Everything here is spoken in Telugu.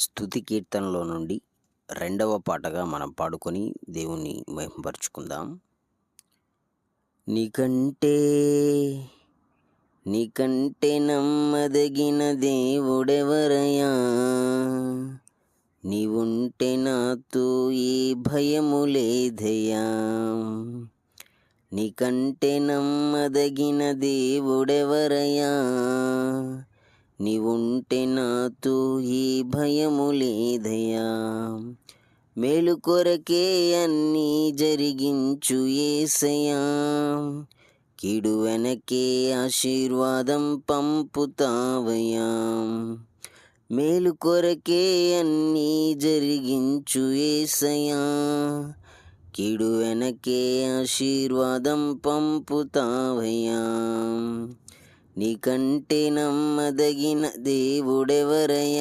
స్తుతి కీర్తనలో నుండి రెండవ పాటగా మనం పాడుకొని దేవుని మహిమపరుచుకుందాం. నీకంటే నీకంటే నమ్మదగిన దేవుడెవరయ్యా, నీవుంటే నాతో ఏ భయము లేదయ్యా. నీకంటే నమ్మదగిన దేవుడెవరయ్యా, నీవుంటే నాతో ఏ భయము లేదయ్యా. మేలు కొరకే అన్నీ జరిగించు యేసయ్యా, కీడు వెనకే ఆశీర్వాదం పంపుతావయ్యా. మేలు కొరకే అన్నీ జరిగించు యేసయ్యా, కీడు వెనకే ఆశీర్వాదం పంపుతావయ్యా. నీకంటే నమ్మదగిన దేవుడెవరయ్యా,